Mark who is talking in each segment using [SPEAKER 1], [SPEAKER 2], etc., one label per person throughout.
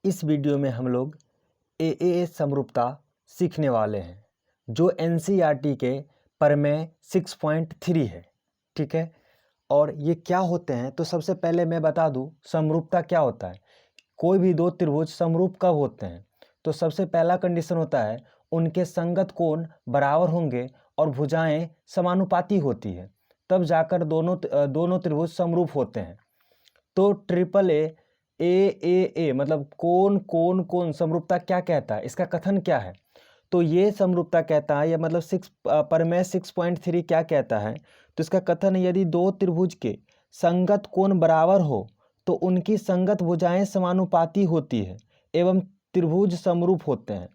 [SPEAKER 1] इस वीडियो में हम लोग ए समरूपता सीखने वाले हैं जो एनसीईआरटी के प्रमेय 6.3 है। ठीक है, और ये क्या होते हैं तो सबसे पहले मैं बता दूं समरूपता क्या होता है। कोई भी दो त्रिभुज समरूप कब होते हैं तो सबसे पहला कंडीशन होता है उनके संगत कोण बराबर होंगे और भुजाएं समानुपाती होती है, तब जाकर दोनों त्रिभुज समरूप होते हैं। तो ट्रिपल ए मतलब कोण कोण कोण समरूपता क्या कहता है, इसका कथन क्या है। तो ये समरूपता कहता है या मतलब प्रमेय 6.3 क्या कहता है तो इसका कथन है यदि दो त्रिभुज के संगत कोण बराबर हो तो उनकी संगत भुजाएं समानुपाती होती है एवं त्रिभुज समरूप होते हैं।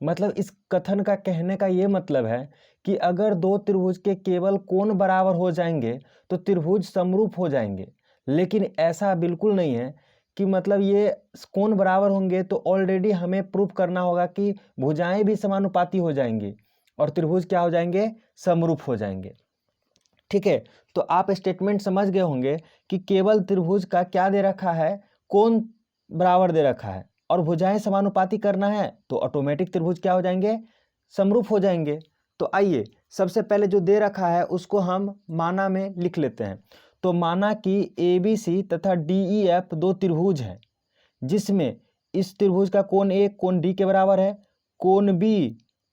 [SPEAKER 1] मतलब इस कथन का कहने का ये मतलब है कि अगर दो त्रिभुज के केवल कोण बराबर हो जाएंगे तो त्रिभुज समरूप हो जाएंगे, लेकिन ऐसा बिल्कुल नहीं है कि मतलब ये कोण बराबर होंगे तो ऑलरेडी हमें प्रूफ करना होगा कि भुजाएं भी समानुपाती हो जाएंगी और त्रिभुज क्या हो जाएंगे, समरूप हो जाएंगे। ठीक है, तो आप स्टेटमेंट समझ गए होंगे कि केवल त्रिभुज का क्या दे रखा है, कोण बराबर दे रखा है और भुजाएं समानुपाती करना है तो ऑटोमेटिक त्रिभुज क्या हो जाएंगे, समरूप हो जाएंगे। तो आइए सबसे पहले जो दे रखा है उसको हम माना में लिख लेते हैं। तो माना कि ABC तथा DEF दो त्रिभुज हैं जिसमें इस त्रिभुज का कोण A कोण D के बराबर है, कोण B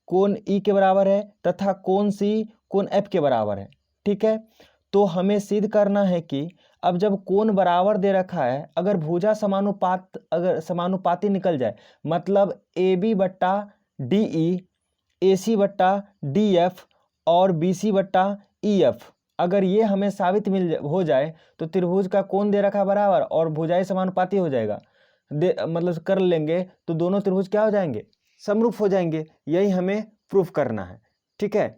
[SPEAKER 1] कोण E के बराबर है तथा कोण C कोण F के बराबर है। ठीक है, तो हमें सिद्ध करना है कि अब जब कोण बराबर दे रखा है अगर भुजा समानुपाती निकल जाए मतलब AB बट्टा DE, AC बट्टा DF और BC बट्टा EF, अगर ये हमें साबित हो जाए तो त्रिभुज का कोण दे रखा बराबर और भुजाएं समानुपाती हो जाएगा मतलब कर लेंगे तो दोनों त्रिभुज क्या हो जाएंगे, समरूप हो जाएंगे। यही हमें प्रूफ करना है। ठीक है,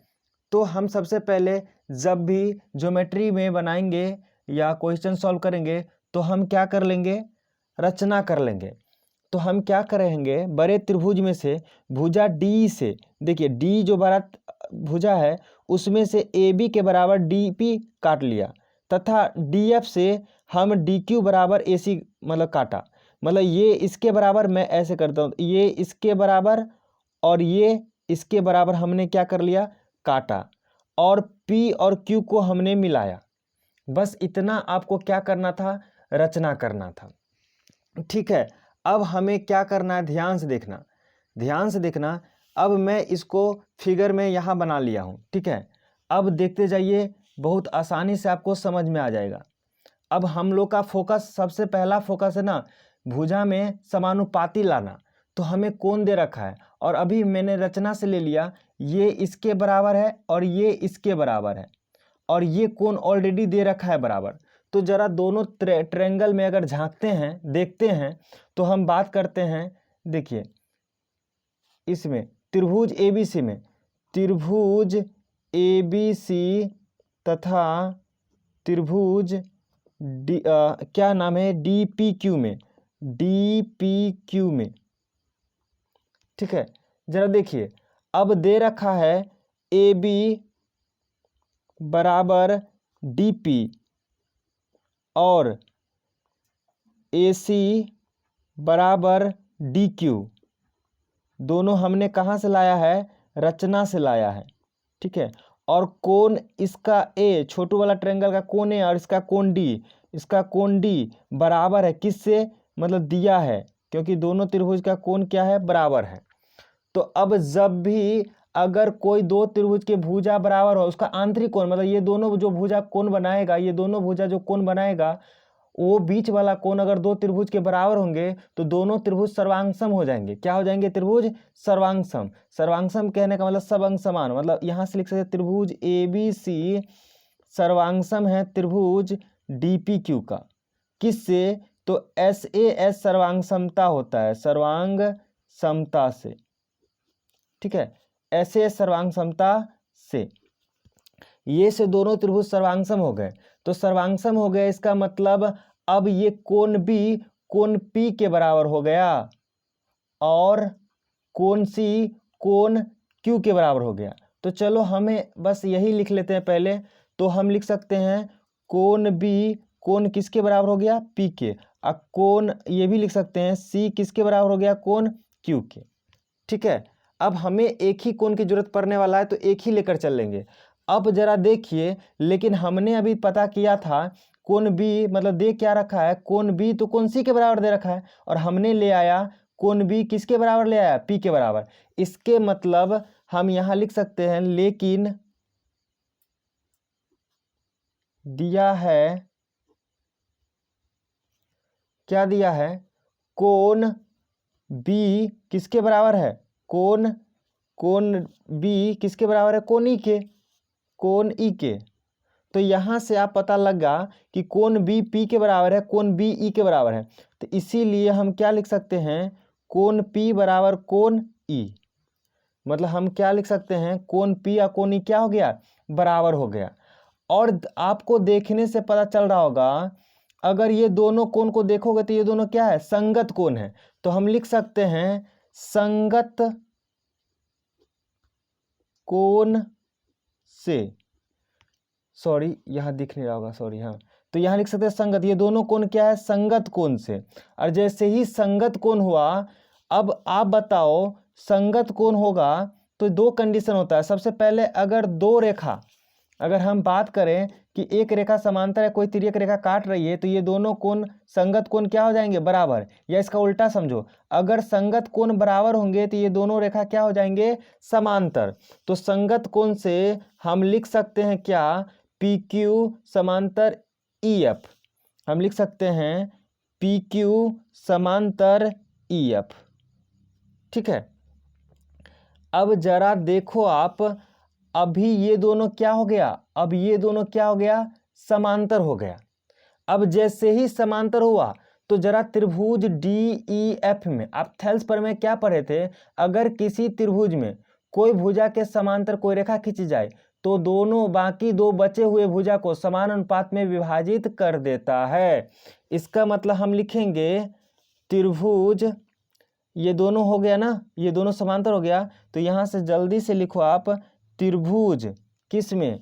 [SPEAKER 1] तो हम सबसे पहले जब भी ज्योमेट्री में बनाएंगे या क्वेश्चन सॉल्व करेंगे तो हम क्या कर लेंगे, रचना कर लेंगे। तो हम क्या करेंगे, बड़े त्रिभुज में से भुजा डी से, देखिए डी जो बड़ा भुजा है उसमें से AB के बराबर DP काट लिया तथा DF से हम DQ बराबर AC मतलब काटा। मतलब ये इसके बराबर, मैं ऐसे करता हूँ, ये इसके बराबर और ये इसके बराबर हमने क्या कर लिया, काटा और P और Q को हमने मिलाया। बस इतना आपको क्या करना था, रचना करना था। ठीक है, अब हमें क्या करना है, ध्यान से देखना, ध्यान से देखना। अब मैं इसको फिगर में यहाँ बना लिया हूँ। ठीक है, अब देखते जाइए, बहुत आसानी से आपको समझ में आ जाएगा। अब हम लोग का फोकस, सबसे पहला फोकस है ना भुजा में समानुपाती लाना। तो हमें कोण दे रखा है और अभी मैंने रचना से ले लिया, ये इसके बराबर है और ये इसके बराबर है और ये कोण ऑलरेडी दे रखा है बराबर। तो जरा दोनों ट्रायंगल में अगर झांकते हैं, देखते हैं तो हम बात करते हैं। देखिए इसमें त्रिभुज ABC में, त्रिभुज ABC तथा त्रिभुज क्या नाम है, DPQ में, DPQ में। ठीक है, जरा देखिए, अब दे रखा है AB बराबर DP और AC बराबर DQ, दोनों हमने कहाँ से लाया है, रचना से लाया है। ठीक है, और कोण इसका A, छोटू वाला ट्रायंगल का कोण A और इसका कोण D, इसका कोण D बराबर है किससे, मतलब दिया है, क्योंकि दोनों त्रिभुज का कोण क्या है, बराबर है। तो अब जब भी अगर कोई दो त्रिभुज के भुजा बराबर हो, उसका आंतरिक कोण मतलब ये दोनों जो भुजा कोण बनाएगा, ये दोनों भुजा जो कोण बनाएगा वो बीच वाला कोण अगर दो त्रिभुज के बराबर होंगे तो दोनों त्रिभुज सर्वांगसम हो जाएंगे। क्या हो जाएंगे, त्रिभुज सर्वांगसम। सर्वांगसम कहने का मतलब सब अंग समान, मतलब यहाँ से लिख सकते त्रिभुज ABC सर्वांगसम है त्रिभुज DPQ का। किससे, तो SAS सर्वांग समता होता है, सर्वांग समता से। ठीक है, SAS सर्वांग समता से, ये से दोनों त्रिभुज सर्वांगसम हो गए। तो सर्वांगसम हो गए इसका मतलब अब ये कोण B कोण P के बराबर हो गया और कोण C कोण Q के बराबर हो गया। तो चलो हमें बस यही लिख लेते हैं पहले। तो हम लिख सकते हैं कोण B कोण किसके बराबर हो गया, P के। कोण ये भी लिख सकते हैं सी किसके बराबर हो गया, कोण क्यू के। ठीक है, अब हमें एक ही कोण की जरूरत पड़ने वाला है तो एक ही लेकर चल लेंगे। अब जरा देखिए, लेकिन हमने अभी पता किया था कोण बी मतलब दे क्या रखा है, कोण बी तो कोण सी के बराबर दे रखा है, और हमने ले आया कोण बी किसके बराबर ले आया, पी के बराबर। इसके मतलब हम यहां लिख सकते हैं लेकिन दिया है, क्या दिया है, कोण बी किसके बराबर है, कोण बी किसके बराबर है, कोण ई के, कोण ई के। तो यहां से आप पता लगा कि कोण बी पी के बराबर है, कोण बी ई के बराबर है। तो इसीलिए हम क्या लिख सकते हैं, कोण पी बराबर कोण ई। मतलब हम क्या लिख सकते हैं, कोण पी या कोण ई क्या हो गया, बराबर हो गया। और आपको देखने से पता चल रहा होगा, अगर ये दोनों कोण को देखोगे तो ये दोनों क्या है, संगत कोण है। तो हम लिख सकते हैं संगत कोण से, सॉरी यहां दिख नहीं रहा होगा, सॉरी, हाँ, तो यहां लिख सकते हैं संगत, ये दोनों कोण क्या है, संगत कोण से। और जैसे ही संगत कोण हुआ, अब आप बताओ संगत कोण होगा तो दो कंडीशन होता है। सबसे पहले अगर दो रेखा, अगर हम बात करें कि एक रेखा समांतर है, कोई तिर्यक रेखा काट रही है, तो ये दोनों कोण संगत कोण क्या हो जाएंगे, बराबर। या इसका उल्टा समझो, अगर संगत कोण बराबर होंगे तो ये दोनों रेखा क्या हो जाएंगे, समांतर। तो संगत कोण से हम लिख सकते हैं क्या, पी क्यू समांतर ई एफ। हम लिख सकते हैं पी क्यू समांतर ई एफ। ठीक है, अब जरा देखो आप, अभी ये दोनों क्या हो गया, अब ये दोनों क्या हो गया, समांतर हो गया। अब जैसे ही समांतर हुआ तो जरा त्रिभुज डी ई एफ में आप थेल्स पर में क्या पढ़े थे, अगर किसी त्रिभुज में कोई भुजा के समांतर कोई रेखा खींची जाए तो दोनों बाकी दो बचे हुए भुजा को समान अनुपात में विभाजित कर देता है। इसका मतलब हम लिखेंगे त्रिभुज, ये दोनों हो गया ना, ये दोनों समांतर हो गया, तो यहां से जल्दी से लिखो आप त्रिभुज किस में,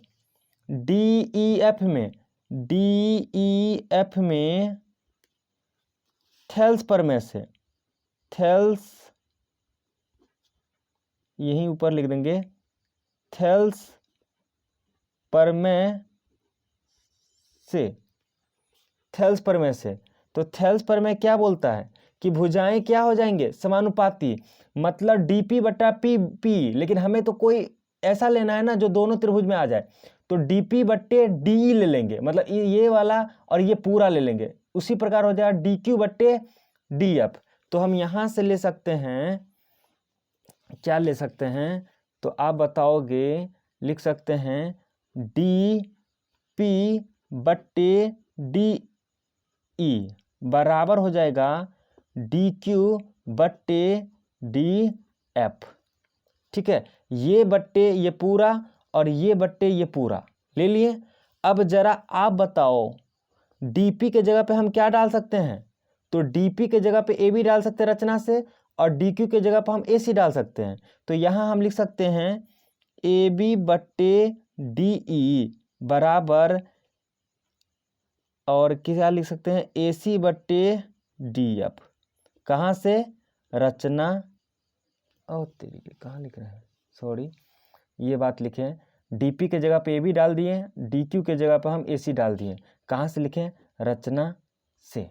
[SPEAKER 1] डी ई एफ में, डी ई एफ में थेल्स प्रमेय से, थेल्स यहीं ऊपर लिख देंगे, थेल्स प्रमेय से, थेल्स प्रमेय से। तो थेल्स प्रमेय क्या बोलता है कि भुजाएं क्या हो जाएंगे, समानुपाती, मतलब डीपी बटा पी पी, लेकिन हमें तो कोई ऐसा लेना है ना जो दोनों त्रिभुज में आ जाए, तो डीपी बट्टे डी ले लेंगे, मतलब ये वाला और ये पूरा ले लेंगे। उसी प्रकार हो जाएगा डी क्यू बट्टे डी एफ। तो हम यहां से ले सकते हैं, क्या ले सकते हैं, तो आप बताओगे, लिख सकते हैं डी पी बट्टे डी ई बराबर हो जाएगा डी क्यू बट्टे डी एफ। ठीक है, ये बट्टे ये पूरा और ये बट्टे ये पूरा ले लिए। अब जरा आप बताओ डीपी के जगह पे हम क्या डाल सकते हैं, तो डीपी के जगह पे ए बी डाल सकते हैं रचना से, और डी क्यू के जगह पर हम ए सी डाल सकते हैं। तो यहां हम लिख सकते हैं ए बी बट्टे डी ई बराबर, और क्या लिख सकते हैं, ए सी बट्टे डी एफ। कहाँ से, रचना, और तेरी कहाँ लिख रहे हैं, सॉरी ये बात लिखें, डीपी के जगह पे ए बी डाल दिए, डी क्यू के जगह पर हम ए सी डाल दिए। कहाँ से लिखें, रचना से।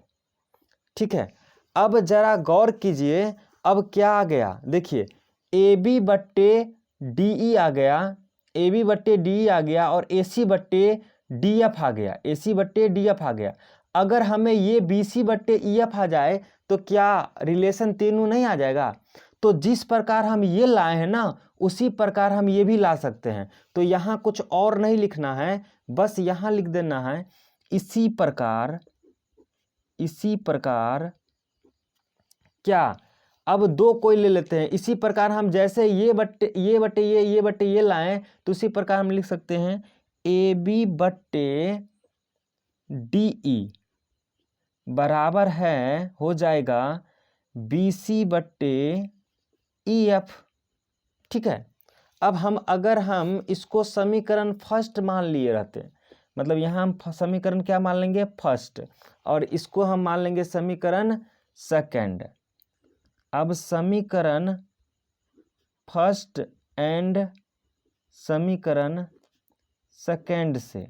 [SPEAKER 1] ठीक है, अब जरा गौर कीजिए, अब क्या आ गया, देखिए ए बी बट्टे डी ई आ गया, ए बी बट्टे डी ई आ गया, और ए सी बट्टे डी एफ आ गया, ए सी बट्टे डी एफ आ गया। अगर हमें ये बी सी बट्टे ई एफ आ जाए तो क्या रिलेशन तीनों नहीं आ जाएगा। तो जिस प्रकार हम ये लाए हैं ना, उसी प्रकार हम ये भी ला सकते हैं। तो यहाँ कुछ और नहीं लिखना है, बस यहाँ लिख देना है इसी प्रकार, इसी प्रकार क्या, अब दो कोई ले लेते हैं, इसी प्रकार हम जैसे ये बट्टे ये बट्टे ये बट्टे ये लाएं, तो उसी प्रकार हम लिख सकते हैं ए बी बट्टे डी ई बराबर है हो जाएगा बी सी बट्टे ई एफ। ठीक है, अब हम अगर हम इसको समीकरण फर्स्ट मान लिए रहते, मतलब यहाँ हम समीकरण क्या मान लेंगे, फर्स्ट, और इसको हम मान लेंगे समीकरण सेकंड। अब समीकरण फर्स्ट एंड समीकरण सेकंड से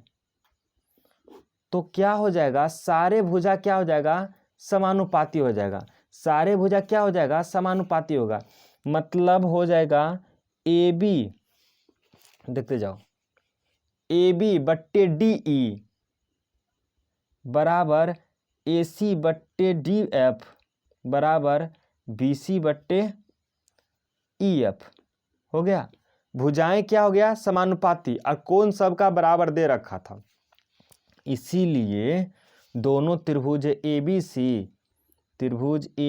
[SPEAKER 1] तो क्या हो जाएगा, सारे भुजा क्या हो जाएगा, समानुपाती हो जाएगा। सारे भुजा क्या हो जाएगा, समानुपाती होगा। मतलब हो जाएगा ए बी, देखते जाओ, ए बी बट्टे डी ई बराबर ए सी बट्टे डी एफ बराबर बी सी बट्टे ई एफ हो गया। भुजाएं क्या हो गया, समानुपाती, और कोण सबका बराबर दे रखा था, इसीलिए दोनों त्रिभुज ए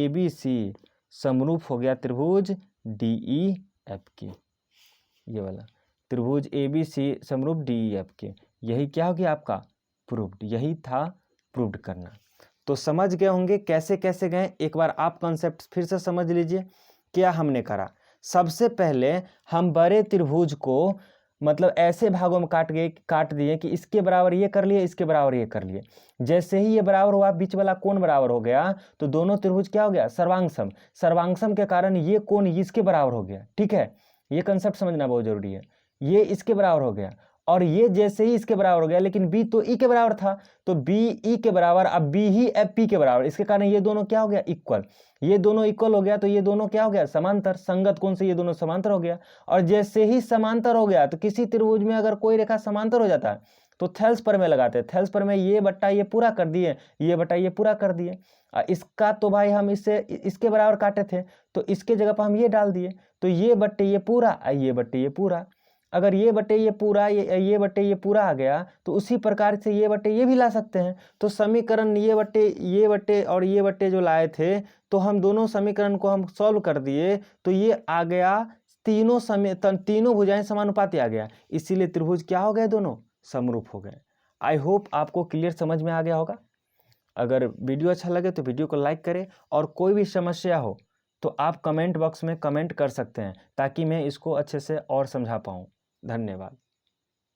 [SPEAKER 1] बी सी समरूप हो गया त्रिभुज डी ई एफ के। ये वाला त्रिभुज ए बी सी समरूप डी ई एफ के, यही क्या हो गया आपका प्रूव्ड, यही था प्रूव्ड करना। तो समझ गए होंगे कैसे कैसे गए। एक बार आप कॉन्सेप्ट फिर से समझ लीजिए। क्या हमने करा, सबसे पहले हम बड़े त्रिभुज को मतलब ऐसे भागों में काट दिए कि इसके बराबर ये कर लिए, इसके बराबर ये कर लिए। जैसे ही ये बराबर हुआ, बीच वाला कोण बराबर हो गया, तो दोनों त्रिभुज क्या हो गया, सर्वांगसम। सर्वांगसम के कारण ये कोण इसके बराबर हो गया। ठीक है, ये कंसेप्ट समझना बहुत जरूरी है। ये इसके बराबर हो गया, और ये जैसे ही इसके बराबर हो गया, लेकिन बी तो ई के बराबर था, तो बी ई के बराबर, अब बी ही एफ पी के बराबर। इसके कारण ये दोनों क्या हो गया, इक्वल। ये दोनों इक्वल हो गया, तो ये दोनों क्या हो गया, समांतर। संगत कोण से ये दोनों समांतर हो गया। और जैसे ही समांतर हो गया, तो किसी त्रिभुज में अगर कोई रेखा समांतर हो जाता है तो थेल्स प्रमेय लगाते हैं। थेल्स प्रमेय ये बट्टा ये पूरा कर दिए, ये बट्टा ये पूरा कर दिए। इसका तो भाई हम इससे इसके बराबर काटे थे, तो इसके जगह पर हम ये डाल दिए, तो ये बट्टे ये पूरा, ये बट्टे ये पूरा। अगर ये बटे ये पूरा, ये बटे ये पूरा आ गया, तो उसी प्रकार से ये बटे ये भी ला सकते हैं। तो समीकरण ये बटे और ये बटे जो लाए थे, तो हम दोनों समीकरण को हम सॉल्व कर दिए, तो ये आ गया तीनों भुजाएं समानुपाती आ गया। इसीलिए त्रिभुज क्या हो गए, दोनों समरूप हो गए। आई होप आपको क्लियर समझ में आ गया होगा। अगर वीडियो अच्छा लगे तो वीडियो को लाइक करें, और कोई भी समस्या हो तो आप कमेंट बॉक्स में कमेंट कर सकते हैं, ताकि मैं इसको अच्छे से और समझा पाऊँ। धन्यवाद।